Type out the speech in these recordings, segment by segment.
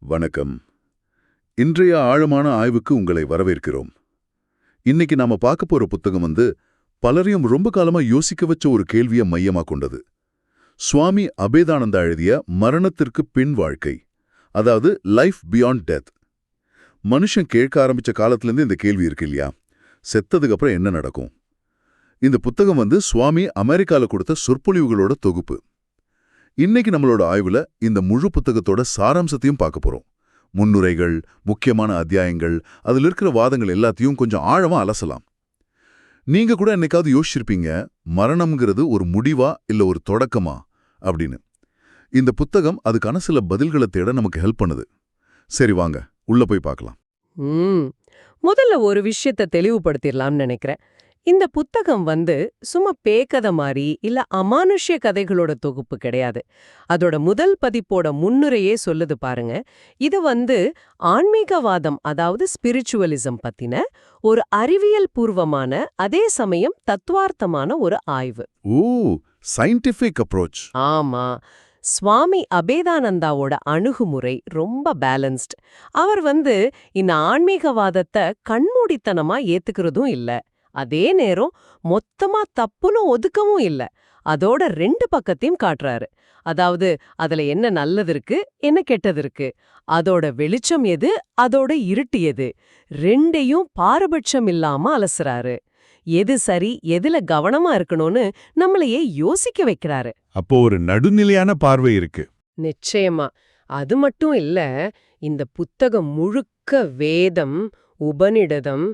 வணக்கம். இன்றைய ஆழமான ஆய்வுக்கு உங்களை வரவேற்கிறோம். இன்னைக்கு நாம பார்க்க போற புத்தகம் பலரையும் ரொம்ப காலமா யோசிக்க வச்ச ஒரு கேள்வியை மையமா கொண்டது. சுவாமி அபேதானந்தா எழுதிய மரணத்திற்கு பின் வாழ்க்கை, அதாவது லைஃப் பியாண்ட் டெத். மனுஷன் கேட்க ஆரம்பிச்ச காலத்திலிருந்து இந்த கேள்வி இருக்கு இல்லையா? செத்ததுக்கு அப்புறம் என்ன நடக்கும்? இந்த புத்தகம் சுவாமி அமெரிக்கால கொடுத்த சொற்பொழிவுகளோட தொகுப்பு. இன்னைக்கு நம்மளோட ஆய்வுல இந்த முழு புத்தகத்தோட சாராம்சத்தையும் பார்க்க போறோம். முன்னுரைகள், முக்கியமான அத்தியாயங்கள், அதில் இருக்கிற வாதங்கள் எல்லாத்தையும் கொஞ்சம் ஆழமா அலசலாம். நீங்க கூட என்னைக்காவது யோசிச்சிருப்பீங்க, மரணம்ங்கிறது ஒரு முடிவா இல்ல ஒரு தொடக்கமா அப்படின்னு. இந்த புத்தகம் அதுக்கான சில பதில்களை தேட நமக்கு ஹெல்ப் பண்ணுது. சரி வாங்க, உள்ள போய் பார்க்கலாம். முதல்ல ஒரு விஷயத்தை தெளிவுபடுத்திடலாம்னு நினைக்கிறேன். இந்த புத்தகம் சும்மா பேக்கத மாதிரி இல்ல அமானுஷ்ய கதைகளோட தொகுப்பு கிடையாது. அதோட முதல் பதிப்போட முன்னுரையே சொல்லுது பாருங்க. இது ஆன்மீகவாதம், அதாவது ஸ்பிரிச்சுவலிசம் பத்தின ஒரு அறிவியல் பூர்வமான, அதே சமயம் தத்துவார்த்தமான ஒரு ஆய்வு. ஓ, சயின்டிஃபிக் அப்ரோச். ஆமா. சுவாமி அபேதானந்தாவோட அணுகுமுறை ரொம்ப பேலன்ஸ்ட். அவர் இந்த ஆன்மீகவாதத்தை கண்மூடித்தனமா ஏத்துக்கிறதும் இல்ல, அதே நேரம் மொத்தமா தப்புன்னு ஒதுக்கவும் இல்ல. அதோட ரெண்டு பக்கத்தையும் காட்டுறாரு. அதாவது அதுல என்ன நல்லது இருக்கு, என்ன கெட்டது இருக்கு, அதோட வெளிச்சம் எது, அதோட இருட்டு எது, ரெண்டையும் பாரபட்சம் இல்லாம அலசுறாரு. எது சரி, எதுல கவனமா இருக்கணும்னு நம்மளையே யோசிக்க வைக்கிறாரு. அப்போ ஒரு நடுநிலையான பார்வை இருக்கு. நிச்சயமா. அது மட்டும் இல்ல, இந்த புத்தகம் முழுக்க வேதம், உபநிடதம்,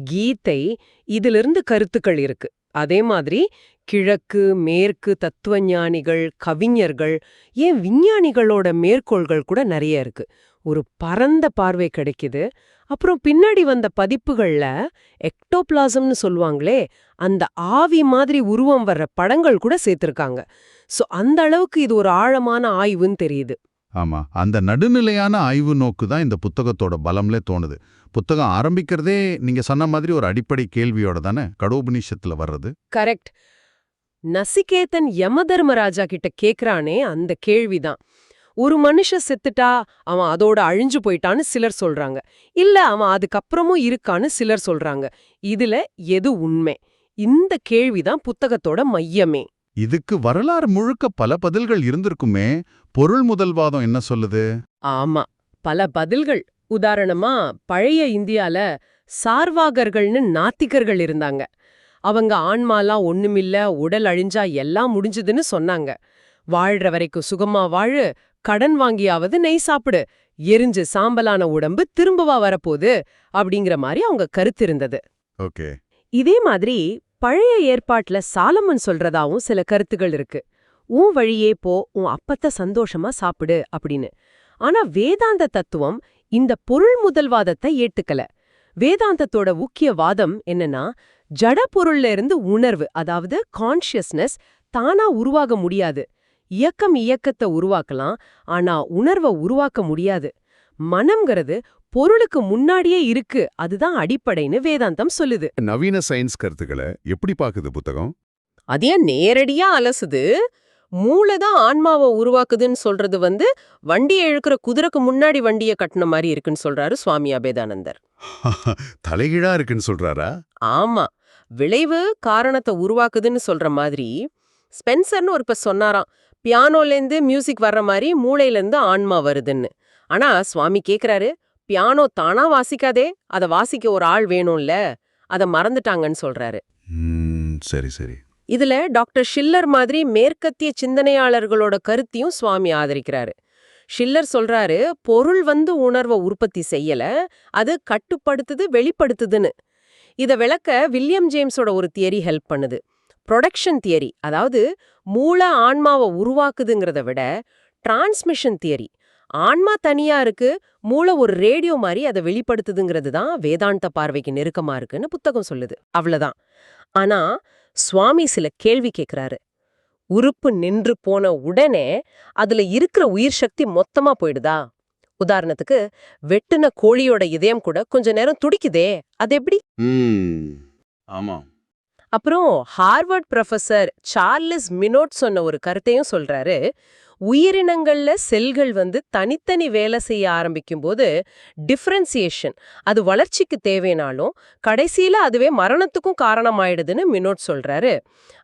கீதை, இதிலிருந்து கருத்துக்கள் இருக்கு. அதே மாதிரி கிழக்கு மேற்கு தத்துவஞானிகள், கவிஞர்கள், ஏன் விஞ்ஞானிகளோட மேற்கோள்கள் கூட நிறைய இருக்கு. ஒரு பரந்த பார்வை கிடைக்குது. அப்புறம் பின்னாடி வந்த பதிப்புகள்ல எக்டோபிளாசம்னு சொல்லுவாங்களே, அந்த ஆவி மாதிரி உருவம் வர்ற படங்கள் கூட சேர்த்திருக்காங்க. சோ அந்த அளவுக்கு இது ஒரு ஆழமான ஆய்வுன்னு தெரியுது. ஆமா, அந்த நடுநிலையான ஆய்வு நோக்கு தான் இந்த புத்தகத்தோட பலம்லே தோணுது. புத்தகம் ஆரம்பிக்கிறதே நீங்க சொன்ன மாதிரி ஒரு அடிப்படை கேள்வியோட தானே, கடோபனிஷத்துல வர்றது. கரெக்ட். நசிகேதன் யமதர்மராஜா கிட்ட கேக்குறானே, அந்த கேள்விதான். ஒரு மனுஷன் செத்துட்டா அவன் அதோட அழிஞ்சு போயிட்டான்னு சிலர் சொல்றாங்க, இல்ல அவன் அதுக்கப்புறமும் இருக்கான்னு சிலர் சொல்றாங்க. இதுல எது உண்மை? இந்த கேள்விதான் புத்தகத்தோட மையமே. இதுக்கு வரலாறு முழுக்க பல பதில்கள் இருந்திருக்குமே. பொருள் முதல்வாதம் என்ன சொல்லுது? ஆமா, பல பதில்கள். உதாரணமா, பழைய இந்தியால சார்வாகர்கள்னு நாத்திகர்கள் இருந்தாங்க. அவங்க ஆன்மாலாம் ஒண்ணுமில்ல, உடல் அழிஞ்சா எல்லாம் முடிஞ்சுதுன்னு சொன்னாங்க. வாழ்ற வரைக்கும் சுகமா வாழு, கடன் வாங்கியாவது நெய் சாப்பிடு, எரிஞ்சு சாம்பலான உடம்பு திரும்பவா வரப்போகுது அப்படிங்கிற மாதிரி அவங்க கருத்து இருந்தது. ஓகே. இதே மாதிரி பழைய ஏற்பாட்டுல சாலமன் சொல்றதாவும் சில கருத்துகள் இருக்கு. உன் வழியே போ, உன் அப்பத்த சந்தோஷமா சாப்பிடு அப்படின்னு. ஆனா வேதாந்த தத்துவம் இந்த பொருள் முதல்வாதத்தை ஏத்துக்கல. வேதாந்தத்தோட முக்கிய வாதம் என்னன்னா, ஜட பொருள்ல இருந்து உணர்வு, அதாவது கான்ஷியஸ்னஸ் தானா உருவாக முடியாது. இயக்கத்தை உருவாக்கலாம், ஆனா உணர்வை உருவாக்க முடியாது. மனம்ங்கிறது பொருளுக்கு முன்னாடியே இருக்கு, அதுதான் அடிப்படைன்னு வேதாந்தம் சொல்லுது. நவீன சயின்ஸ் கருத்துக்களை எப்படி பாக்குது புத்தகம்? அதே நேரடியா அலசுது. மூளைதான் ஆன்மாவை உருவாக்குதுன்னு சொல்றது வண்டியை இழுக்கிற குதிரைக்கு முன்னாடி வண்டியை கட்டின மாதிரி இருக்குன்னு சொல்றாரு சுவாமி அபேதானந்தர். தலைகீழா இருக்குன்னு சொல்றாரா? ஆமா, விளைவு காரணத்தை உருவாக்குதுன்னு சொல்ற மாதிரி. ஸ்பென்சர்னு ஒரு சொன்னாராம், பியானோலேருந்து மியூசிக் வர்ற மாதிரி மூளையிலேருந்து ஆன்மா வருதுன்னு. ஆனா சுவாமி கேக்குறாரு, பியானோ தானா வாசிக்காதே, அதை வாசிக்க ஒரு ஆள் வேணும்ல, அதை மறந்துட்டாங்கன்னு சொல்றாரு. சரி சரி. இதுல டாக்டர் ஷில்லர் மாதிரி மேற்கத்திய சிந்தனையாளர்களோட கருத்தையும் சுவாமி ஆதரிக்கிறாரு. ஷில்லர் சொல்றாரு, பொருள் உணர்வை உற்பத்தி செய்யல, அது கட்டுப்படுத்துது, வெளிப்படுத்துதுன்னு. இத விளக்க வில்லியம் ஜேம்ஸோட ஒரு தியரி ஹெல்ப் பண்ணுது. ப்ரொடக்ஷன் தியரி, அதாவது மூளை ஆன்மாவை உருவாக்குதுங்கிறத விட டிரான்ஸ்மிஷன் தியரி, ஆன்மா தனியா இருக்கு, மூளை ஒரு ரேடியோ மாதிரி அதை வெளிப்படுத்துதுங்கிறது தான் வேதாந்த பார்வைக்கு நெருக்கமா இருக்குன்னு புத்தகம் சொல்லுது. அவ்வளவுதான். ஆனா சுவாமி சில கேள்வி கேக்குறாரு. உறுப்பு நின்று போன உடனே அதுல இருக்கிற உயிர் சக்தி மொத்தமா போயிடுதா? உதாரணத்துக்கு, வெட்டுன கோழியோட இதயம் கூட கொஞ்ச நேரம் துடிக்குதே, அது எப்படி? ஆமா. அப்புறம் ஹார்வர்ட் ப்ரொஃபசர் சார்லஸ் மினோட் சொன்ன ஒரு கருத்தையும் சொல்றாரு. உயிரினங்கள்ல செல்கள் வந்து தனித்தனி வேலை செய்ய ஆரம்பிக்கும்போது டிஃபரன்சியேஷன் அது வளர்ச்சிக்கு தேவைனாலும் கடைசியில அதுவே மரணத்துக்கும் காரணமாயிடுதுன்னு மினோட் சொல்றாரு.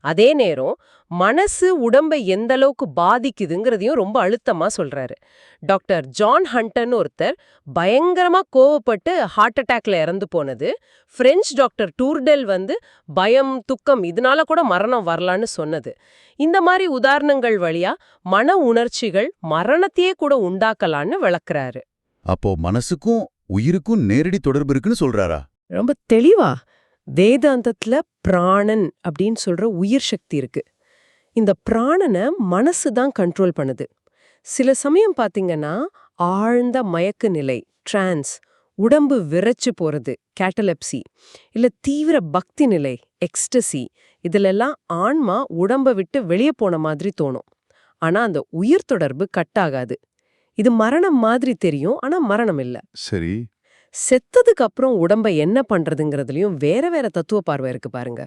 அதே நேரம் மனசு உடம்பை எந்த அளவுக்கு பாதிக்குதுங்கிறதையும் ரொம்ப அழுத்தமா சொல்றாரு. டாக்டர் ஜான் ஹண்டர்னு ஒருத்தர் பயங்கரமா கோவப்பட்டு ஹார்ட் அட்டாக்ல இறந்து போனது, பிரெஞ்சு டாக்டர் டூர்டெல் வந்து பயம் துக்கம் இதனால கூட மரணம் வரலான்னு சொன்னது. இந்த மாதிரி உதாரணங்கள் வழியா மன உணர்ச்சிகள் மரணத்தையே கூட உண்டாக்கலான்னு விளக்குறாரு. அப்போ மனசுக்கும் உயிருக்கும் நேரடி தொடர்பு இருக்குன்னு சொல்றாரா? ரொம்ப தெளிவா வேதாந்தத்துல பிராணன் அப்படின்னு சொல்ற உயிர் சக்தி இருக்கு. இந்த பிராணனை மனசு தான் கண்ட்ரோல் பண்ணுது. சில சமயம் பாத்தீங்கன்னா ஆழ்ந்த மயக்க நிலை டிரான்ஸ், உடம்பு விரைச்சு போறது கேட்டலெப்சி, இல்ல தீவிர பக்தி நிலை எக்ஸ்டசி, இதுலெல்லாம் ஆன்மா உடம்ப விட்டு வெளியே போன மாதிரி தோணும். ஆனா அந்த உயிர் தொடர்பு கட் ஆகாது. இது மரணம் மாதிரி தெரியும், ஆனா மரணம் இல்ல. சரி. செத்ததுக்கு அப்புறம் உடம்ப என்ன பண்றதுங்கிறதுலயும் வேற வேற தத்துவ பார்வை இருக்கு பாருங்க.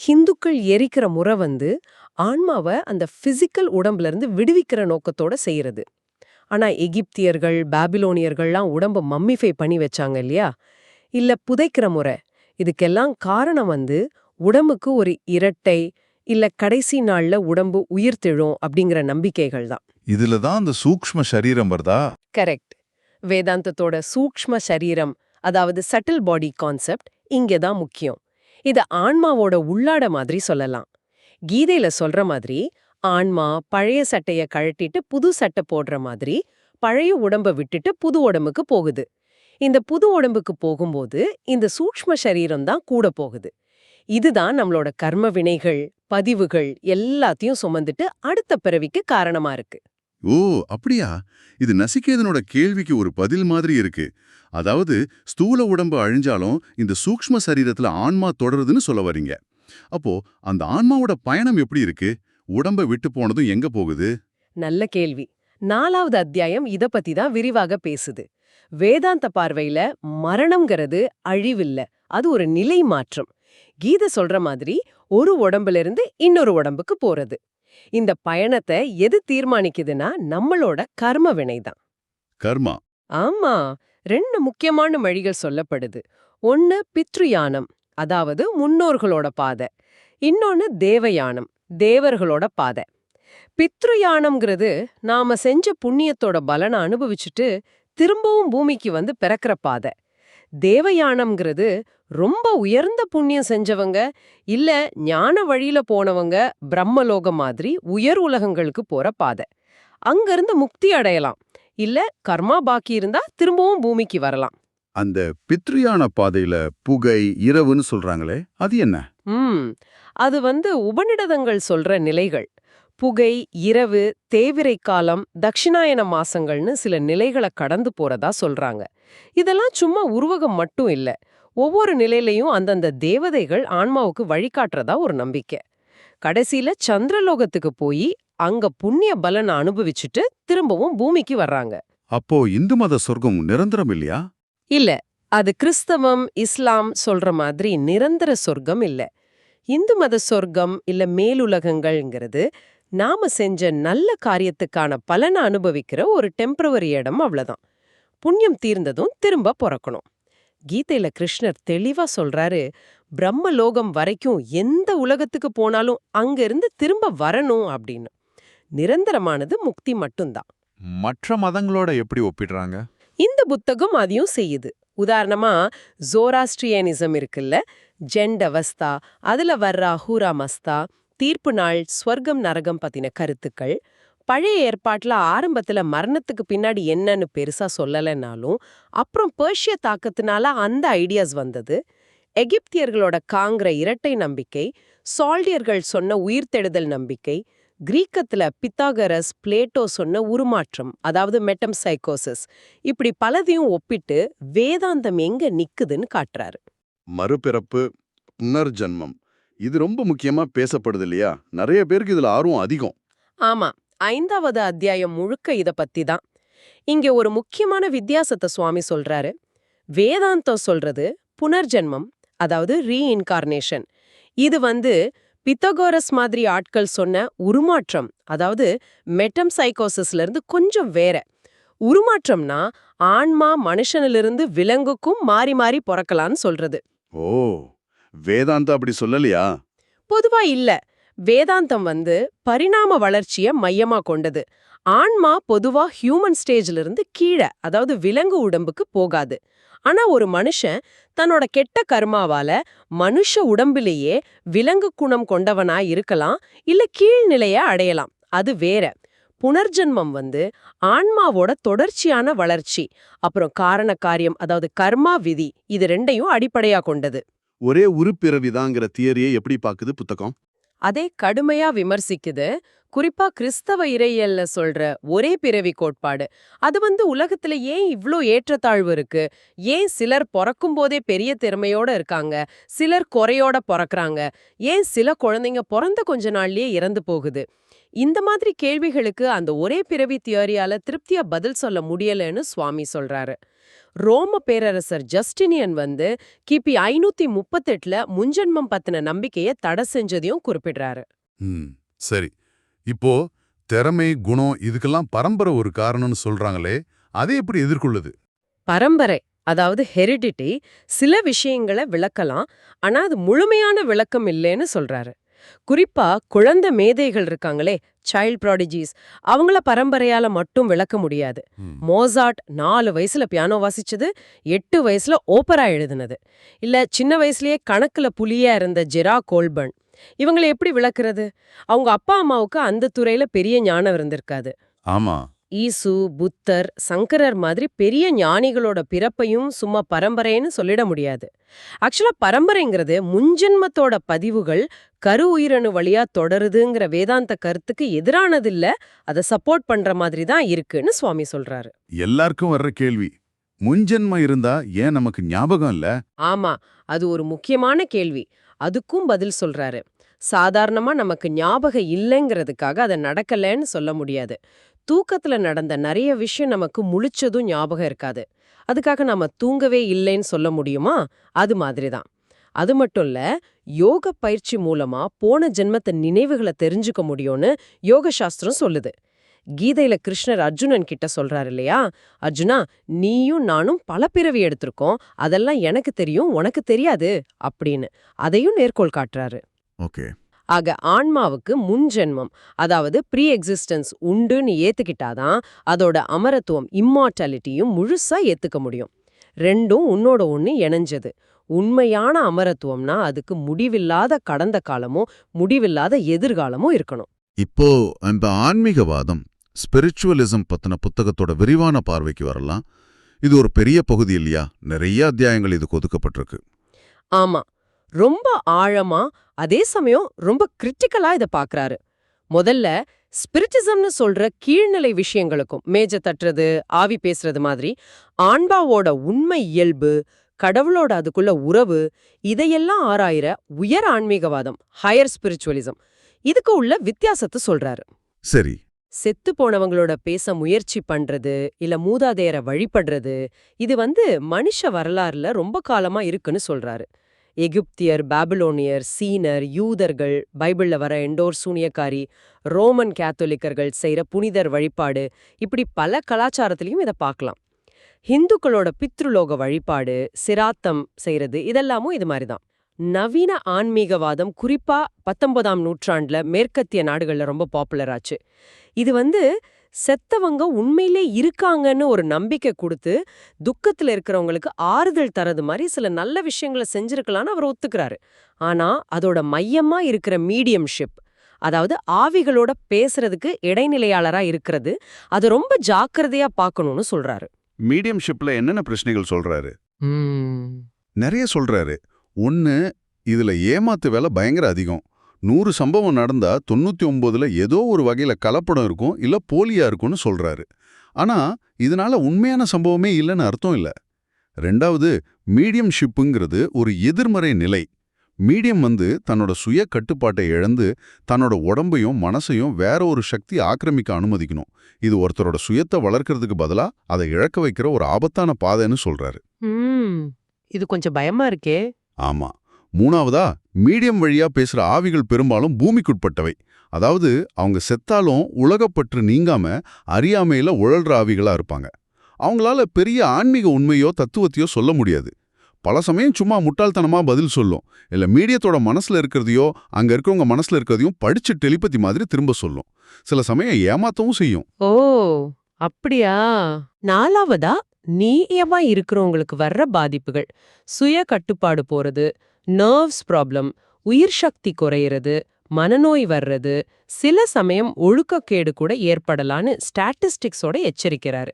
ஹிந்துக்கள் எரிக்கிற முறை வந்து ஆன்மாவை அந்த பிசிக்கல் உடம்புல இருந்து விடுவிக்கிற நோக்கத்தோட செய்யறது. ஆனா எகிப்தியர்கள் பாபிலோனியர்கள்லாம் உடம்ப மம்மிஃபை பண்ணி வச்சாங்க இல்லையா, இல்ல புதைக்கிற முறை, இதுக்கெல்லாம் காரணம் வந்து உடம்புக்கு ஒரு இரட்டை இல்ல கடைசி நாள்ல உடம்பு உயிர்த்தெழும் அப்படிங்கிற நம்பிக்கைகள் தான். இதுலதான் அந்த சூக்ஷ்ம சரீரம் வருதா? கரெக்ட். வேதாந்தத்தோட சூக்ஷ்ம சரீரம், அதாவது சட்டில் பாடி கான்செப்ட் இங்கதான் முக்கியம். இத ஆன்மாவோட உள்ளாட மாதிரி சொல்லலாம். கீதையில சொல்ற மாதிரி ஆன்மா பழைய சட்டைய கழட்டிட்டு புது சட்டை போடுற மாதிரி பழைய உடம்ப விட்டுட்டு புது உடம்புக்கு போகுது. இந்த புது உடம்புக்கு போகும்போது இந்த சூக்ஷ்ம சரீரம் தான் கூட போகுது. இதுதான் நம்மளோட கர்ம வினைகள் பதிவுகள் எல்லாத்தையும் சுமந்துட்டு அடுத்த பிறவிக்கு காரணமா இருக்கு. ஓ, அப்படியா? இது நசிகேதனோட கேள்விக்கு ஒரு பதில் மாதிரி இருக்கு. அதாவது ஸ்தூல உடம்பு அழிஞ்சாலும் இந்த சூக்ஷ்ம சரீரத்துல ஆன்மா தொடருதுன்னு சொல்ல வரீங்க. அப்போ அந்த ஆன்மாவோட பயணம் எப்படி இருக்கு? உடம்ப விட்டு போனதும் எங்க போகுது? நல்ல கேள்வி. 4வது அத்தியாயம் இத பத்தி தான் விரிவாக பேசுது. வேதாந்த பார்வையில மரணம்ங்கிறது அழிவில்ல, அது ஒரு நிலை மாற்றம். கீதை சொல்ற மாதிரி ஒரு உடம்புல இருந்து இன்னொரு உடம்புக்கு போறது. இந்த பயணத்தை எது தீர்மானிக்குதுன்னா நம்மளோட கர்ம வினைதான். கர்மா. ஆமா, 2 முக்கியமான வழிகள் சொல்லப்படுது. ஒன்னு பித்ருயானம், அதாவது முன்னோர்களோட பாதை. இன்னொன்னு தேவயானம், தேவர்களோட பாதை. பித்ருயானம்ங்கிறது நாம செஞ்ச புண்ணியத்தோட பலனை அனுபவிச்சுட்டு திரும்பவும் பூமிக்கு வந்து பிறக்கிற பாதை. தேவயானம்ங்கிறது ரொம்ப உயர்ந்த புண்ணியம் செஞ்சவங்க இல்ல ஞான வழியில போனவங்க பிரம்மலோகம் மாதிரி உயர் உலகங்களுக்கு போற பாதை. அங்கிருந்து முக்தி அடையலாம், இல்ல கர்மா பாக்கி இருந்தா திரும்பவும் பூமிக்கு வரலாம். அந்த பித்ருயான பாதையில புகை இரவுன்னு சொல்றாங்களே, அது என்ன? அது வந்து உபநிடதங்கள் சொல்ற நிலைகள். புகை, இரவு, தேவிரை காலம், தட்சிணாயன மாசங்கள்னு சில நிலைகளை கடந்து போறதா சொல்றாங்க. இதெல்லாம் சும்மா உருவகம் மட்டும் இல்ல. ஒவ்வொரு நிலையிலையும் அந்தந்த தேவதைகள் ஆன்மாவுக்கு வழிகாட்டுறதா ஒரு நம்பிக்கை. கடைசியில சந்திரலோகத்துக்கு போய் அங்க புண்ணிய பலனை அனுபவிச்சுட்டு திரும்பவும் பூமிக்கு வர்றாங்க. அப்போ இந்து மத சொர்க்கம் நிரந்தரம் இல்லையா? இல்ல, அது கிறிஸ்தவம் இஸ்லாம் சொல்ற மாதிரி நிரந்தர சொர்க்கம் இல்ல. இந்து மத சொர்க்கம் இல்ல மேலுலகங்கள்ங்கிறது நாம செஞ்ச நல்ல காரியத்துக்கான பலனை அனுபவிக்கிற ஒரு டெம்பரவரி இடம், அவ்வளவுதான். புண்ணியம் தீர்ந்ததும் திரும்ப பிறக்கணும். கீதையில கிருஷ்ணர் தெளிவா சொல்றாரு, பிரம்மலோகம் வரைக்கும் எந்த உலகத்துக்கு போனாலும் அங்க இருந்து திரும்ப வரணும் அப்படின்னு. நிரந்தரமானது முக்தி மட்டும்தான். மற்ற மதங்களோட எப்படி ஒப்பிடுறாங்க? இந்த புத்தகம் அதையும் செய்யுது. உதாரணமா ஜோராஸ்ட்ரியனிசம் இருக்குல்ல, ஜெண்ட் அவஸ்தா, அதுல வர்ற அஹூரா மஸ்தா, தீர்ப்பு நாள், ஸ்வர்க்கம் நரகம் பத்தின கருத்துக்கள். பழைய ஏற்பாட்டுல ஆரம்பத்துல மரணத்துக்கு பின்னாடி என்னன்னு பெருசா சொல்லலைன்னாலும் அப்புறம் பெர்ஷிய தாக்கத்தினால அந்த ஐடியாஸ் வந்தது. எகிப்தியர்களோட காங்கிற இரட்டை நம்பிக்கை, சால்டியர்கள் சொன்ன உயிர்த்தெழுதல் நம்பிக்கை, கிரீக்கத்துல பித்தாகரஸ் பிளேட்டோ சொன்ன உருமாற்றம், அதாவது மெட்டம்சைக்கோசிஸ், இப்படி பலதையும் ஒப்பிட்டு வேதாந்தம் எங்க நிக்குதுன்னு காட்டுறாரு. மறுபிறப்பு, புனர்ஜன்மம், இது ரொம்ப முக்கியமா பேசப்படுது இல்லையா? நிறைய பேருக்கு இதுல ஆர்வம் அதிகம். ஆமா, 5வது அத்தியாயம் முழுக்க இத பத்தி தான். இங்க ஒரு முக்கியமான வித்தியாசத்தை சுவாமி சொல்றாரு. வேதாந்தம் சொல்றது புனர்ஜன்மம், அதாவது ரீஇன்கார்னேஷன். இது வந்து பித்தகோரஸ் மாதிரி ஆட்கள் சொன்ன உருமாற்றம், அதாவது மெட்டம்சைக்கோசிஸ்ல இருந்து கொஞ்சம் வேற. உருமாற்றம்னா ஆன்மா மனுஷனிலிருந்து விலங்குக்கும் மாறி மாறி பொறக்கலான்னு சொல்றது. ஓ, வேதாந்தம் அப்படி சொல்லலையா? பொதுவா இல்ல. வேதாந்தம் பரிணாம வளர்ச்சிய மையமா கொண்டது. ஆன்மா பொதுவா ஹியூமன் ஸ்டேஜ்ல இருந்து கீழே, அதாவது விலங்கு உடம்புக்கு போகாது. ஆனா ஒரு மனுஷன் தன்னோட கெட்ட கர்மாவால மனுஷ உடம்பிலேயே விலங்கு குணம் கொண்டவனா இருக்கலாம், இல்ல கீழ்நிலைய அடையலாம். அது வேற. புனர்ஜென்மம் ஆன்மாவோட தொடர்ச்சியான வளர்ச்சி, அப்புறம் காரண காரியம், அதாவது கர்மா விதி, இது ரெண்டையும் அடிப்படையா கொண்டது. ஒரே உருப்பிறவிதாங்கிற தியரியை எப்படி பாக்குது புத்தகம்? அதே கடுமையா விமர்சிக்குது. குறிப்பா கிறிஸ்தவ இறையியல்ல சொல்ற ஒரே பிறவி கோட்பாடு. அது உலகத்துல ஏன் இவ்ளோ ஏற்றத்தாழ்வு இருக்கு? ஏன் சிலர் பொறக்கும் போதே பெரிய திறமையோட இருக்காங்க, சிலர் குறையோட பொறக்கறாங்க? ஏன் சில குழந்தைங்க பிறந்த கொஞ்ச நாள்லயே இறந்து போகுது? இந்த மாதிரி கேள்விகளுக்கு அந்த ஒரே பிறவி தியரியால திருப்தியா பதில் சொல்ல முடியலன்னு சுவாமி சொல்றாரு. ரோம பேரரசர் ஜஸ்டினியன் கிபி 538ல முன்ஜென்மம் பத்தின நம்பிக்கைய தடை செஞ்சதையும் குறிப்பிடுறாரு. சரி. இப்போ திறமை, குணம் இதுக்கெல்லாம் பரம்பரை ஒரு காரணம்னு சொல்றாங்களே, அதை எப்படி எதிர்கொள்ளுது? பரம்பரை, அதாவது ஹெரிடிட்டி, சில விஷயங்களை விளக்கலாம், ஆனா அது முழுமையான விளக்கம் இல்லைன்னு சொல்றாரு. குறிப்பா குழந்தை மேதைகள் இருக்காங்களே, சைல்ட் ப்ராடிஜிஸ், அவங்கள பரம்பரையால மட்டும் விளக்க முடியாது. மோசார்ட் 4 வயசுல பியானோ வாசிச்சது, 8 வயசுல ஓப்பரா எழுதுனது, இல்ல சின்ன வயசுலயே கணக்குல புலியா இருந்த ஜெரா கோல்பர்ன், இவங்களை எப்படி விளக்குறது? அவங்க அப்பா அம்மாவுக்கு அந்த துறையில பெரிய ஞானம் இருந்திருக்காது. ஆமா. ஈசு, புத்தர், சங்கரர் மாதிரி பெரிய ஞானிகளோட பிறப்பையும் சும்மா பரம்பரைன்னு சொல்லிட முடியாது. ஆக்சுவலா பரம்பரைங்கிறது முன்ஜென்மத்தோட பதிவுகள் கரு உயிரணு வழியா தொடருதுங்கிற வேதாந்த கருத்துக்கு எதிரானது இல்ல, அதை சப்போர்ட் பண்ற மாதிரி தான் இருக்குன்னு சுவாமி சொல்றாரு. எல்லாருக்கும் வர்ற கேள்வி, முன்ஜென்மம் இருந்தா ஏன் நமக்கு ஞாபகம் இல்ல? ஆமா, அது ஒரு முக்கியமான கேள்வி. அதுக்கும் பதில் சொல்றாரு. சாதாரணமா நமக்கு ஞாபகம் இல்லைங்கிறதுக்காக அதை நடக்கலன்னு சொல்ல முடியாது. தூக்கத்துல நடந்த நிறைய விஷயம் நமக்கு முழிச்சதும் ஞாபகம் இருக்காது. அதுக்காக நாம தூங்கவே இல்லைன்னு சொல்ல முடியுமா? அது மாதிரிதான். அது மட்டும் இல்ல, யோக பயிற்சி மூலமா போன ஜென்மத்த நினைவுகளை தெரிஞ்சுக்க முடியும்னு யோக சாஸ்திரம் சொல்லுது. கீதையில கிருஷ்ணர் அர்ஜுனன் கிட்ட சொல்றாரு இல்லையா, அர்ஜுனா, நீயும் நானும் பல பிறவி எடுத்திருக்கோம், அதெல்லாம் எனக்கு தெரியும், உனக்கு தெரியாது அப்படின்னு. அதையும் நேர்கோள் காட்டுறாரு. ஓகே. ஆக ஆன்மாவுக்கு முன்ஜென்மம், அதாவது ப்ரீ எக்ஸிஸ்டன்ஸ் உண்டுன்னு ஏத்துக்கிட்டாதான் அதோட அமரத்துவம், இம்மார்டாலிட்டியும் முழுசா ஏத்துக்க முடியும். ரெண்டும் உன்னோட ஒண்ணு இணைஞ்சது. உண்மையான அமரத்துவம்னா அதுக்கு முடிவில்லாத கடந்த காலமும் முடிவில்லாத எதிர்காலமும் இருக்கணும். இப்போ இந்த ஆன்மீகவாதம், ஸ்பிரிச்சுவலிசம் பத்தின புத்தகத்தோட விரிவான பார்வைக்கு வரலாம். இது ஒரு பெரிய பகுதி இல்லையா? நிறைய அத்தியாயங்கள் இதுக்கு ஒதுக்கப்பட்டிருக்கு. ஆமா, ரொம்ப ஆழமா, அதே சமயம் ரொம்ப கிரிட்டிக்கலா இதை பாக்குறாரு. முதல்ல ஸ்பிரிட்டிசம்னு சொல்ற கீழ்நிலை விஷயங்களுக்கும், மேஜ தட்டுறது, ஆவி பேசுறது மாதிரி, ஆன்மாவோட உண்மை இயல்பு, கடவுளோட அதுக்குள்ள உறவு, இதையெல்லாம் ஆராயிற உயர் ஆன்மீகவாதம், ஹையர் ஸ்பிரிச்சுவலிசம், இதுக்கு உள்ள வித்தியாசத்தை சொல்றாரு. சரி. செத்து போனவங்களோட பேச முயற்சி பண்றது, இல்ல மூதாதையரை வழிபடுறது, இது மனுஷ வரலாறுல ரொம்ப காலமா இருக்குன்னு சொல்றாரு. எகிப்தியர், பாபிலோனியர், சீனர், யூதர்கள், பைபிள்ல வர எண்டோர் சூனியக்காரி, ரோமன் கேத்தோலிக்கர்கள் செய்யற புனிதர் வழிபாடு, இப்படி பல கலாச்சாரத்திலையும் இதை பார்க்கலாம். ஹிந்துக்களோட பித்ருலோக வழிபாடு, சிராத்தம் செய்யறது, இதெல்லாமும் இது மாதிரிதான். நவீன ஆன்மீகவாதம் குறிப்பா 19ஆம் நூற்றாண்டுல மேற்கத்திய நாடுகள்ல ரொம்ப பாப்புலர் ஆச்சு. இது செத்தவங்க உண்மையிலே இருக்காங்கன்னு ஒரு நம்பிக்கை கொடுத்து துக்கத்துல இருக்கிறவங்களுக்கு ஆறுதல் தரது மாதிரி சில நல்ல விஷயங்களை செஞ்சிருக்கலான்னு அவர் ஒத்துக்கிறாரு. ஆனா அதோட மையமா இருக்கிற மீடியம்ஷிப், அதாவது ஆவிகளோட பேசுறதுக்கு இடைநிலையாளரா இருக்கிறது, அதை ரொம்ப ஜாக்கிரதையா பார்க்கணும்னு சொல்றாரு. மீடியம்ஷிப்ல என்னென்ன பிரச்சனைகள் சொல்றாரு? நிறைய சொல்றாரு. ஒன்னு, இதுல ஏமாத்து வேலை பயங்கர அதிகம். 100 சம்பவம் நடந்தா 99ல ஏதோ ஒரு வகையில கலப்படம் இருக்கும், இல்ல போலியா இருக்கும்னு சொல்றாரு. ஆனா இதனால உண்மையான சம்பவமே இல்லைன்னு அர்த்தம் இல்ல. ரெண்டாவது, மீடியம்ஷிப்புங்கிறது ஒரு எதிர்மறை நிலை. மீடியம் தன்னோட சுய கட்டுப்பாட்டை இழந்து தன்னோட உடம்பையும் மனசையும் வேற ஒரு சக்தி ஆக்கிரமிக்க அனுமதிக்கணும். இது ஒருத்தரோட சுயத்தை வளர்க்கறதுக்கு பதிலா அதை இழக்க வைக்கிற ஒரு ஆபத்தான பாதைன்னு சொல்றாரு. இது கொஞ்சம் பயமா இருக்கே. ஆமா, மூணாவதா, மீடியம் வழியா பேசுற ஆவிகள் பெரும்பாலும் பூமிக்குட்பட்டவை. அதாவது அவங்க செத்தாலும் உலகப்பற்று நீங்காம அறியாமையில உழல்ற ஆவிகளா இருப்பாங்க. அவங்களால பெரிய ஆன்மீக உண்மையோ தத்துவத்தையோ சொல்ல முடியாது. பல சமயம் சும்மா முட்டாள்தனமா பதில் சொல்லும். இல்ல மீடியத்தோட மனசுல இருக்கிறதையோ அங்க இருக்கவங்க மனசுல இருக்கிறதையும் படிச்சு டெலிபதி மாதிரி திரும்ப சொல்லும். சில சமயம் ஏமாத்தவும் செய்யும். ஓ அப்படியா? நாலாவதா, நீயமா இருக்கிறவங்களுக்கு வர்ற பாதிப்புகள், சுய கட்டுப்பாடு போறது, நர்வ்ஸ் ப்ராப்ளம், உயிர் சக்தி குறையிறது, மனநோய் வர்றது, சில சமயம் ஒழுக்கக்கேடு கூட ஏற்படலான்னு ஸ்டாட்டிஸ்டிக்ஸோட எச்சரிக்கிறாரு.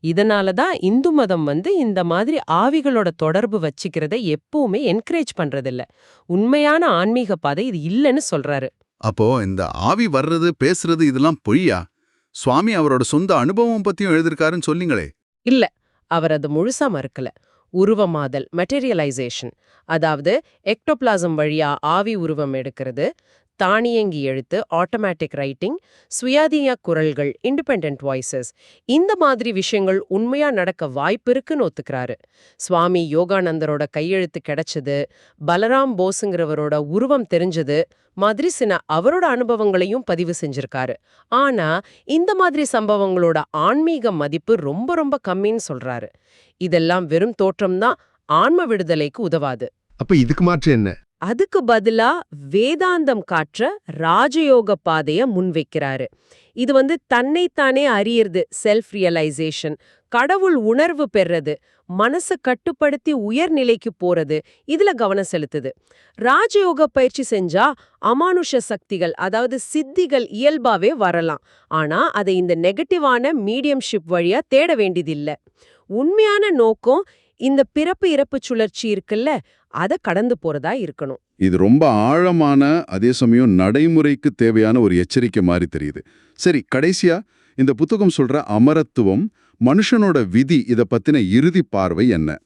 இதனால தான் இந்து மதம் இந்த மாதிரி ஆவிகளோட தொடர்பு வச்சுக்கிறத எப்பவுமே என்கரேஜ் பண்றதில்ல. உண்மையான ஆன்மீக பாதை இது இல்லைன்னு சொல்றாரு. அப்போ இந்த ஆவி வர்றது பேசுறது இதெல்லாம் பொய்யா? சுவாமி அவரோட சொந்த அனுபவம் பத்தியும் எழுதிருக்காருன்னு சொன்னீங்களே. இல்ல, அவர் அது முழுசா மறுக்கல. உருவமாதல், மெட்டீரியலைசேஷன், அதாவது எக்டோபிளாசம் வழியா ஆவி உருவம் எடுக்கிறது, தானியங்கி எழுத்து, ஆட்டோமேட்டிக் ரைட்டிங், சுயாதீன குரல்கள், இண்டிபெண்டன்ட் வாய்ஸஸ், இந்த மாதிரி விஷயங்கள் உண்மையா நடக்க வாய்ப்பு இருக்குன்னு ஒத்துக்கிறாரு. சுவாமி யோகானந்தரோட கையெழுத்து கிடைச்சது, பலராம் போஸுங்கிறவரோட உருவம் தெரிஞ்சது மாதிரி சில அவரோட அனுபவங்களையும் பதிவு செஞ்சிருக்காரு. ஆனா இந்த மாதிரி சம்பவங்களோட ஆன்மீக மதிப்பு ரொம்ப ரொம்ப கம்மின்னு சொல்றாரு. இதெல்லாம் வெறும் தோற்றம்தான், ஆன்ம விடுதலைக்கு உதவாது. அப்ப இதுக்கு மாற்று என்ன? அதுக்கு பதிலா வேதாந்தம் காட்டுற ராஜயோக பாதைய முன்வைக்கிறாரு. இது தன்னைத்தானே அறியறது, செல்ஃப் ரியலைசேஷன், கடவுள் உணர்வு பெறது, மனசை கட்டுப்படுத்தி உயர்நிலைக்கு போறது, இதுல கவனம் செலுத்துது. ராஜயோக பயிற்சி செஞ்சா அமானுஷ சக்திகள், அதாவது சித்திகள் இயல்பாவே வரலாம். ஆனா அதை இந்த நெகட்டிவான மீடியம்ஷிப் வழியா தேட வேண்டியதில்ல. உண்மையான நோக்கம் இந்த பிறப்பு இறப்பு சுழற்சி இருக்குல்ல, அதை கடந்து போறதா இருக்கணும். இது ரொம்ப ஆழமான, அதே சமயம் நடைமுறைக்கு தேவையான ஒரு எச்சரிக்கை மாதிரி தெரியுது. சரி, கடைசியா இந்த புத்தகம் சொல்ற அமரத்துவம், மனுஷனோட விதி, இத பத்தின இறுதி பார்வை என்ன?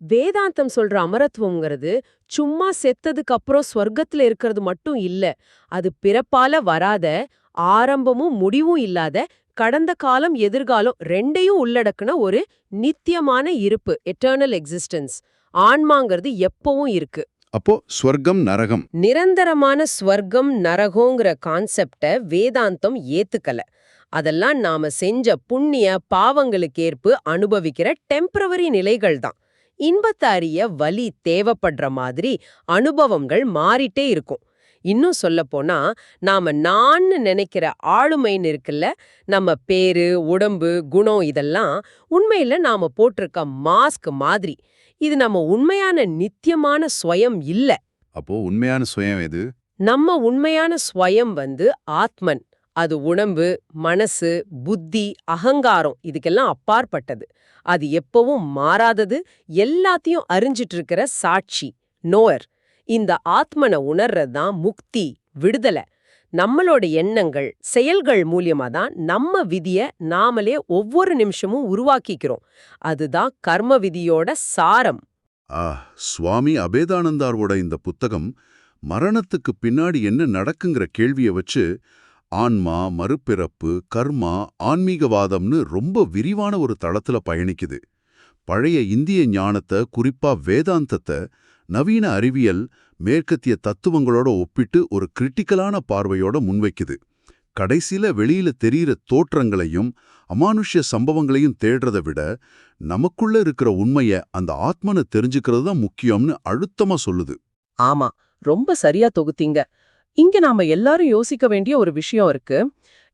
வேதாந்தம் சொல்ற அமரத்துவம்ங்கிறது சும்மா செத்ததுக்கு அப்புறம் ஸ்வர்க்கத்துல இருக்கிறது மட்டும் இல்ல. அது பிறப்பால வராத, ஆரம்பமும் முடிவும் இல்லாத, கடந்த காலம் எதிர்காலம் ரெண்டையும் உள்ளடக்குன ஒரு நித்தியமான இருப்பு, எட்டர்னல் எக்ஸிஸ்டன்ஸ். ஆன்மாங்கிறது எப்பவும் இருக்கு. அப்போ ஸ்வர்க்கம் நரகம், நிரந்தரமான ஸ்வர்க்கம் நரகோங்கிற கான்செப்ட வேதாந்தம் ஏத்துக்கல. அதெல்லாம் நாம செஞ்ச புண்ணிய பாவங்களுக்கேற்பு அனுபவிக்கிற டெம்பரவரி நிலைகள் தான். இன்பத்தை அறிய வலி தேவைப்படுற மாதிரி அனுபவங்கள் மாறிட்டே இருக்கும். இன்னும் சொல்லப்போனா, நாம நான்னு நினைக்கிற ஆளுமைன்னு இருக்குல்ல, நம்ம பேரு, உடம்பு, குணம், இதெல்லாம் உண்மையில நாம போட்டிருக்க மாஸ்க் மாதிரி. இது நம்ம உண்மையான நித்தியமான ஸ்வயம் இல்ல. அப்போ உண்மையான சுயம் எது? நம்ம உண்மையான ஸ்வயம் ஆத்மன். அது உடம்பு, மனசு, புத்தி, அகங்காரம் இதுக்கெல்லாம் அப்பாற்பட்டது. அது எப்பவும் மாறாதது, எல்லாத்தையும் அறிஞ்சிட்டு இருக்கிற சாட்சி, நோயர். இந்த ஆத்மனை உணர்றதுதான் முக்தி, விடுதலை. நம்மளோட எண்ணங்கள், செயல்கள் மூலியமா தான் நம்ம விதிய நாமளே ஒவ்வொரு நிமிஷமும் உருவாக்கிக்கிறோம். அதுதான் கர்ம விதியோட சாரம். சுவாமி அபேதானந்தாரோட இந்த புத்தகம் மரணத்துக்கு பின்னாடி என்ன நடக்குங்கிற கேள்வியை வச்சு ஆன்மா, மறுபிறப்பு, கர்மா, ஆன்மீகவாதம்னு ரொம்ப விரிவான ஒரு தளத்துல பயணிக்குது. பழைய இந்திய ஞானத்தை, குறிப்பா வேதாந்தத்தை நவீன அறிவியல், மேற்கத்திய தத்துவங்களோட ஒப்பிட்டு ஒரு கிரிட்டிக்கலான பார்வையோட முன்வைக்குது. கடைசியில வெளியில தெரியிற தோற்றங்களையும் அமானுஷ்ய சம்பவங்களையும் தேடுறதை விட நமக்குள்ள இருக்கிற உண்மைய, அந்த ஆத்மனை தெரிஞ்சுக்கிறது தான் முக்கியம்னு அழுத்தமா சொல்லுது. ஆமா, ரொம்ப சரியா தொகுத்தீங்க. இங்க நாம எல்லாரும் யோசிக்க வேண்டிய ஒரு விஷயம் இருக்கு.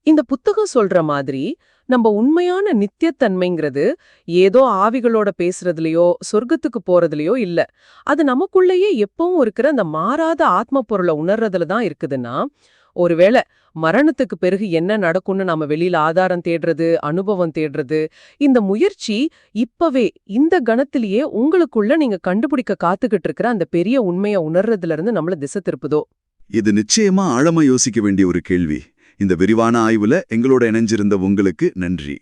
இந்த புத்தகம் சொல்ற மாதிரி நம்ம உண்மையான நித்தியத்தன்மைங்கிறது ஏதோ ஆவிகளோட பேசுறதுலயோ சொர்க்கத்துக்கு போறதுலயோ இல்ல. அது நமக்குள்ளேயே எப்பவும் இருக்கிற அந்த மாறாத ஆத்ம பொருளை உணர்றதுல தான் இருக்குதுன்னா, ஒருவேளை மரணத்துக்கு பிறகு என்ன நடக்கும்னு நாம வெளியில ஆதாரம் தேடுறது, அனுபவம் தேடுறது, இந்த முயற்சி இப்பவே இந்த கணத்திலேயே உங்களுக்குள்ள நீங்க கண்டுபிடிக்க காத்துக்கிட்டு இருக்கிற அந்த பெரிய உண்மையை உணர்றதுல இருந்து நம்மள திசை திருப்புதோ? இது நிச்சயமா ஆழமா யோசிக்க வேண்டிய ஒரு கேள்வி. இந்த விரிவான ஆய்வுல எங்களோட இணைஞ்சிருந்த உங்களுக்கு நன்றி.